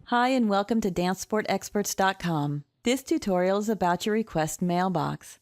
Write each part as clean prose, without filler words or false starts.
Hi and welcome to DanceSportExperts.com. This tutorial is about your request mailbox.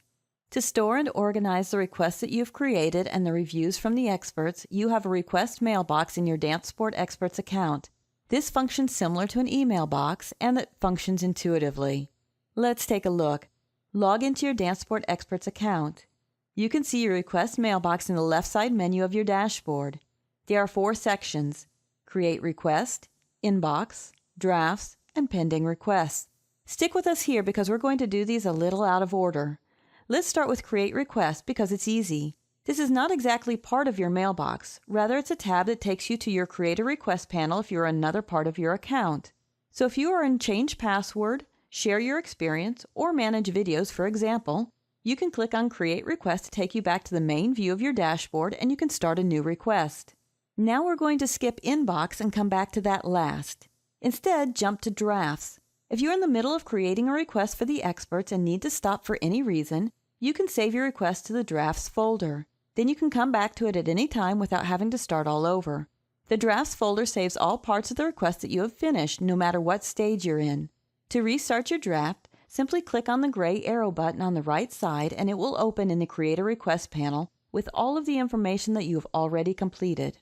To store and organize the requests that you've created and the reviews from the experts, you have a request mailbox in your Dance Sport Experts account. This functions similar to an email box and it functions intuitively. Let's take a look. Log into your Dance Sport Experts account. You can see your request mailbox in the left side menu of your dashboard. There are 4 sections: Create Request, Inbox, Drafts, and Pending Requests. Stick with us here because we're going to do these a little out of order. Let's start with Create Request because it's easy. This is not exactly part of your mailbox. Rather, it's a tab that takes you to your Create a Request panel if you're another part of your account. So if you are in Change Password, Share Your Experience, or Manage Videos, for example, you can click on Create Request to take you back to the main view of your dashboard and you can start a new request. Now we're going to skip Inbox and come back to that last. Instead, jump to Drafts. If you're in the middle of creating a request for the experts and need to stop for any reason, you can save your request to the Drafts folder. Then you can come back to it at any time without having to start all over. The Drafts folder saves all parts of the request that you have finished, no matter what stage you're in. To restart your draft, simply click on the gray arrow button on the right side and it will open in the Create a Request panel with all of the information that you have already completed.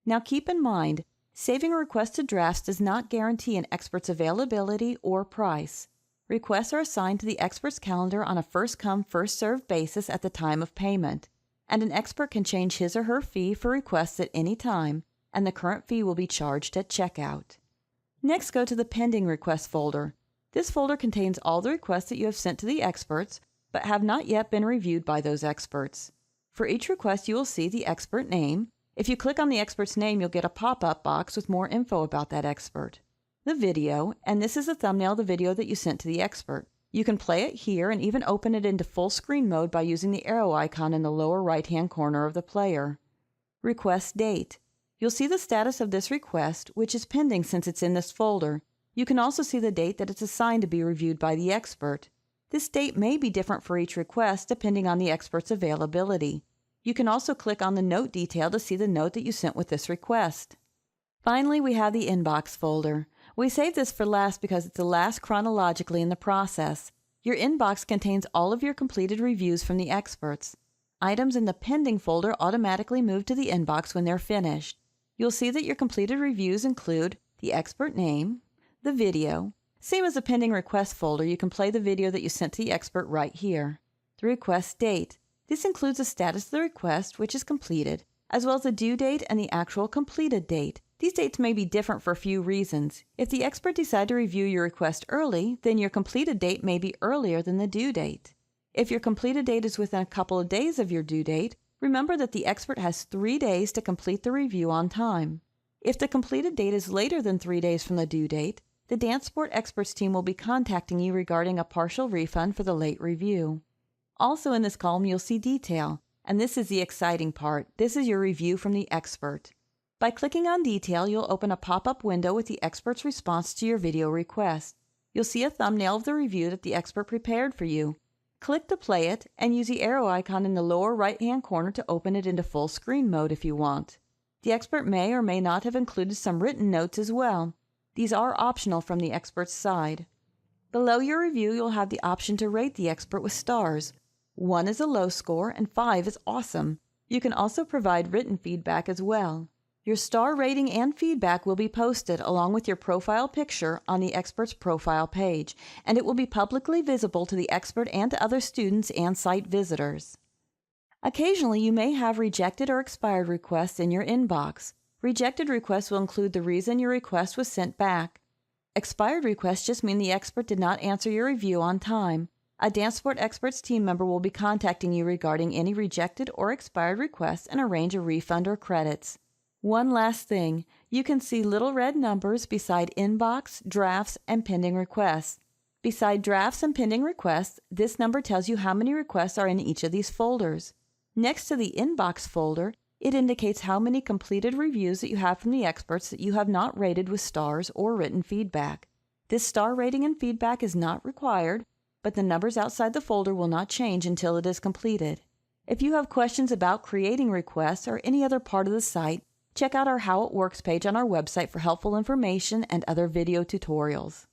Now keep in mind, saving a request to drafts does not guarantee an expert's availability or price. Requests are assigned to the expert's calendar on a first-come, first-served basis at the time of payment, and an expert can change his or her fee for requests at any time, and the current fee will be charged at checkout. Next, go to the Pending Request folder. This folder contains all the requests that you have sent to the experts, but have not yet been reviewed by those experts. For each request, you will see the expert name. If you click on the expert's name, you'll get a pop-up box with more info about that expert. The video, and this is the thumbnail of the video that you sent to the expert. You can play it here and even open it into full screen mode by using the arrow icon in the lower right-hand corner of the player. Request date. You'll see the status of this request, which is pending since it's in this folder. You can also see the date that it's assigned to be reviewed by the expert. This date may be different for each request depending on the expert's availability. You can also click on the note detail to see the note that you sent with this request. Finally, we have the Inbox folder. We saved this for last because it's the last chronologically in the process. Your inbox contains all of your completed reviews from the experts. Items in the Pending folder automatically move to the inbox when they're finished. You'll see that your completed reviews include the expert name, the video. Same as the Pending Request folder, you can play the video that you sent to the expert right here. The request date. This includes the status of the request, which is completed, as well as the due date and the actual completed date. These dates may be different for a few reasons. If the expert decides to review your request early, then your completed date may be earlier than the due date. If your completed date is within a couple of days of your due date, remember that the expert has 3 days to complete the review on time. If the completed date is later than 3 days from the due date, the Dance Sport Experts team will be contacting you regarding a partial refund for the late review. Also in this column, you'll see Detail, and this is the exciting part. This is your review from the expert. By clicking on Detail, you'll open a pop-up window with the expert's response to your video request. You'll see a thumbnail of the review that the expert prepared for you. Click to play it, and use the arrow icon in the lower right-hand corner to open it into full screen mode if you want. The expert may or may not have included some written notes as well. These are optional from the expert's side. Below your review, you'll have the option to rate the expert with stars. 1 is a low score and 5 is awesome. You can also provide written feedback as well. Your star rating and feedback will be posted along with your profile picture on the expert's profile page, and it will be publicly visible to the expert and to other students and site visitors. Occasionally, you may have rejected or expired requests in your inbox. Rejected requests will include the reason your request was sent back. Expired requests just mean the expert did not answer your review on time. A Dance Sport Experts team member will be contacting you regarding any rejected or expired requests and arrange a refund or credits. One last thing, you can see little red numbers beside Inbox, Drafts, and Pending Requests. Beside Drafts and Pending Requests, this number tells you how many requests are in each of these folders. Next to the Inbox folder, it indicates how many completed reviews that you have from the experts that you have not rated with stars or written feedback. This star rating and feedback is not required, but the numbers outside the folder will not change until it is completed. If you have questions about creating requests or any other part of the site, Check out our How It Works page on our website for helpful information and other video tutorials.